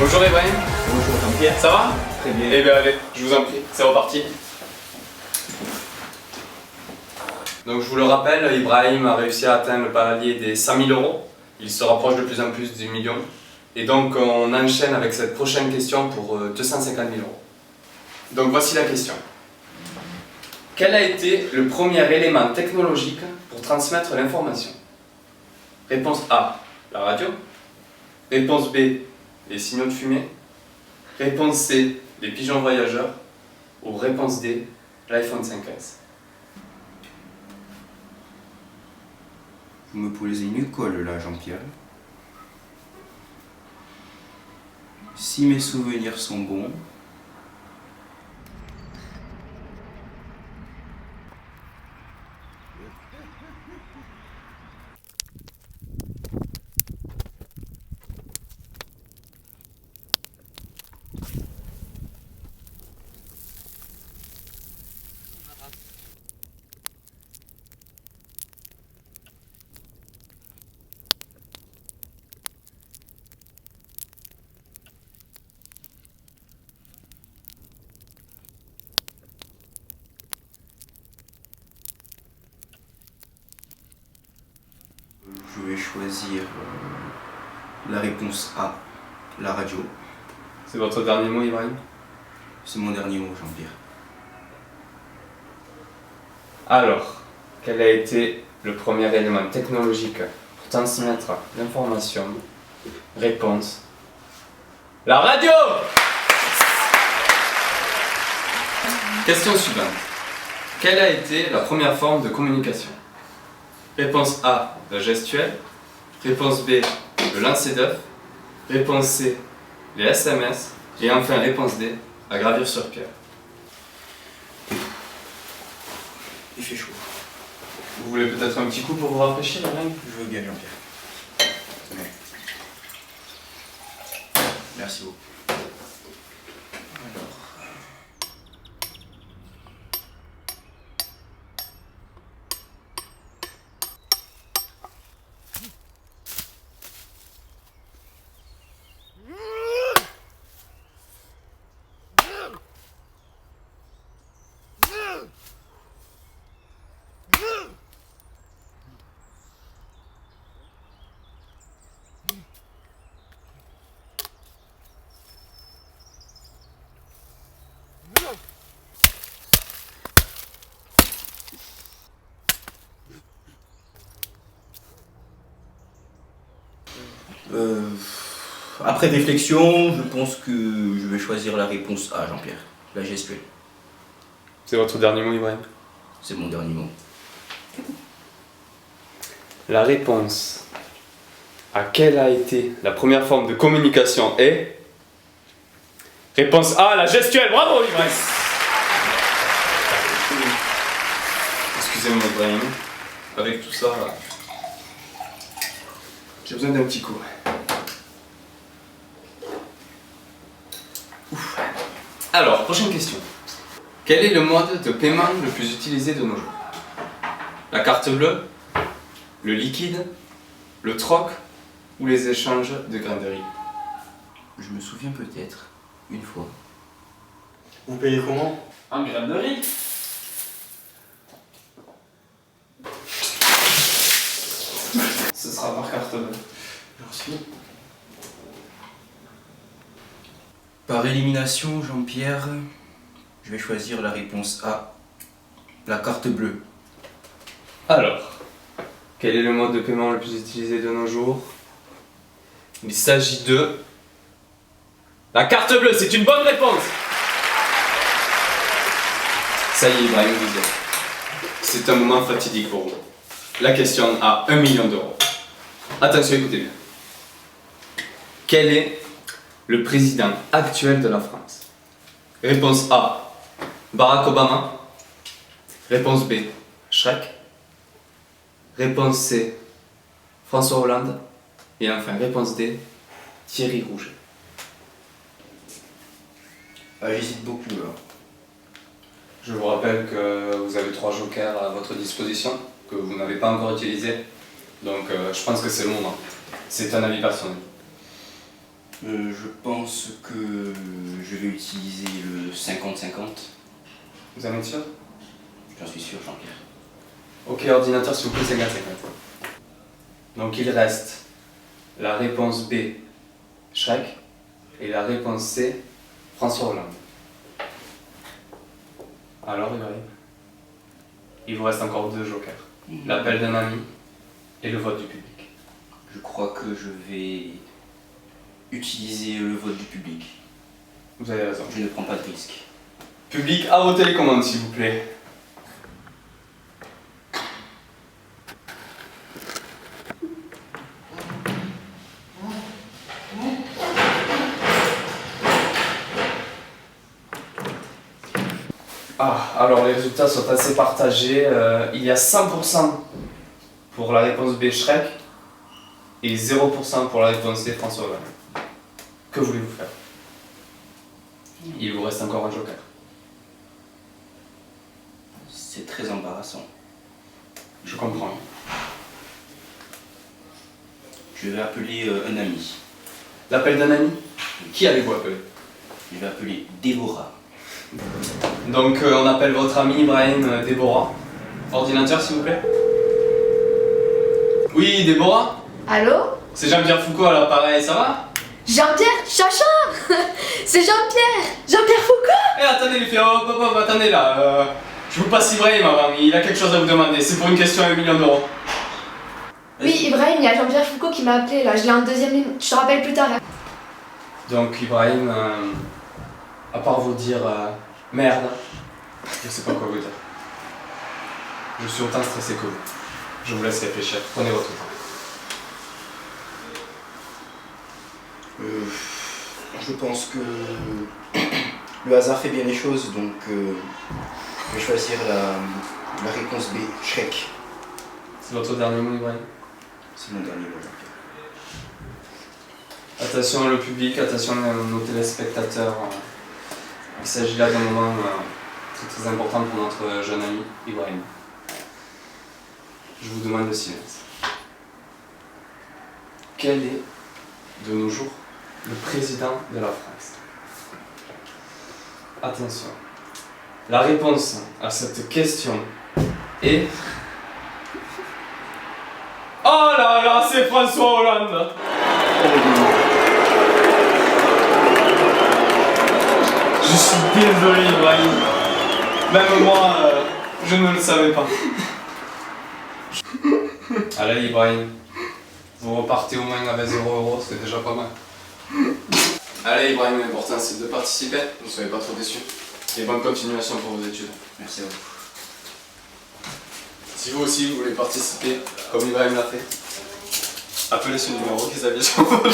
Bonjour Ibrahim. Bonjour Jean-Pierre. Ça va? Très bien. Eh bien allez, je vous en prie, c'est reparti. Donc je vous le rappelle, Ibrahim a réussi à atteindre le palier des 100 000 euros. Il se rapproche de plus en plus du million. Et donc on enchaîne avec cette prochaine question pour 250 000 euros. Donc voici la question. Quel a été le premier élément technologique pour transmettre l'information? Réponse A, la radio. Réponse B, les signaux de fumée. Réponse C, les pigeons voyageurs. Ou réponse D, l'iPhone 5S. Vous me posez une colle là, Jean-Pierre. Si mes souvenirs sont bons, je vais choisir la réponse A, la radio. C'est votre dernier mot, Ibrahim? C'est mon dernier mot, Jean-Pierre. Alors, quel a été le premier élément technologique pour transmettre l'information? Réponse, la radio! Question suivante. Quelle a été la première forme de communication? Réponse A, la gestuelle. Réponse B, le lancer d'œuf. Réponse C, les SMS. Et enfin, réponse D, la gravure sur pierre. Il fait chaud. Vous voulez peut-être un petit coup pour vous rafraîchir, Ibrahim? Je veux bien, Jean-Pierre. Ouais. Merci beaucoup. Alors. Après réflexion, je pense que je vais choisir la réponse A, Jean-Pierre, la gestuelle. C'est votre dernier mot, Ibrahim? C'est mon dernier mot. La réponse à quelle a été la première forme de communication est... Réponse A, la gestuelle. Bravo, Ibrahim. Excusez-moi, Ibrahim. Avec tout ça, j'ai besoin d'un petit coup. Ouf. Alors, prochaine question. Quel est le mode de paiement le plus utilisé de nos jours? La carte bleue, le liquide, le troc ou les échanges de grains de riz? Je me souviens peut-être, une fois. Vous payez comment? Un grain de riz. Ce sera par carte bleue. Merci. Par élimination, Jean-Pierre, je vais choisir la réponse A, la carte bleue. Alors, quel est le mode de paiement le plus utilisé de nos jours? Il s'agit de... la carte bleue, c'est une bonne réponse! Ça y est, Ibrahim, vous y êtes. C'est un moment fatidique pour vous. La question a 1 million d'euros. Attention, écoutez bien. Quel est le président actuel de la France? Réponse A, Barack Obama. Réponse B, Shrek. Réponse C, François Hollande. Et enfin, réponse D, Thierry Rouget. Ah, j'hésite beaucoup là. Je vous rappelle que vous avez 3 jokers à votre disposition, que vous n'avez pas encore utilisés. Donc je pense que c'est le moment. C'est un avis personnel. Je pense que je vais utiliser le 50-50. Vous en êtes sûr? J'en suis sûr, Jean-Pierre. Ok, ordinateur, s'il vous plaît, 50-50. Donc il reste la réponse B, Shrek, et la réponse C, François Hollande. Alors, Ibrahim, il vous reste encore 2 jokers. L'appel d'un ami et le vote du public. Je crois que je vais utiliser le vote du public. Vous avez raison. Je ne prends pas de risque. Public, à vos télécommandes, s'il vous plaît. Ah, alors les résultats sont assez partagés. Il y a 100% pour la réponse B, Shrek, et 0% pour la réponse C, François Hollande. Que voulez-vous faire? Il vous reste encore un joker. C'est très embarrassant. Je comprends. Je vais appeler un ami. L'appel d'un ami? Qui avez-vous appelé? Je vais appeler Déborah. Donc on appelle votre ami Ibrahim Déborah. Ordinateur, s'il vous plaît. Oui, Déborah? Allô? C'est Jean-Pierre Foucault à l'appareil, ça va? Jean-Pierre Chacha. C'est Jean-Pierre! Jean-Pierre Foucault! Eh, attendez les filles, attendez là. Je vous passe Ibrahim avant, il a quelque chose à vous demander. C'est pour une question à 1 million d'euros. Oui, Ibrahim, il y a Jean-Pierre Foucault qui m'a appelé là, je l'ai en deuxième ligne, je te rappelle plus tard. Donc Ibrahim, à part vous dire merde, je sais pas quoi vous dire. Je suis autant stressé que vous. Je vous laisse réfléchir, prenez votre temps. Je pense que le hasard fait bien les choses, donc je vais choisir la réponse B, Shrek. C'est votre dernier mot, Ibrahim? C'est mon dernier mot. Attention le public, attention nos téléspectateurs. Il s'agit là d'un moment très important pour notre jeune ami Ibrahim. Je vous demande le silence. Quel est, de nos jours, le président de la France? Attention. La réponse à cette question est... Oh là là, c'est François Hollande! Je suis désolé, Ibrahim. Même moi, je ne le savais pas. Allez, Ibrahim. Vous repartez au moins avec 0 €, c'est déjà pas mal. Allez, Ibrahim, l'important c'est de participer. Ne soyez pas trop déçus. Et bonne continuation pour vos études. Merci à vous. Si vous aussi vous voulez participer, comme Ibrahim l'a fait, appelez ce numéro qui s'affiche sur votre...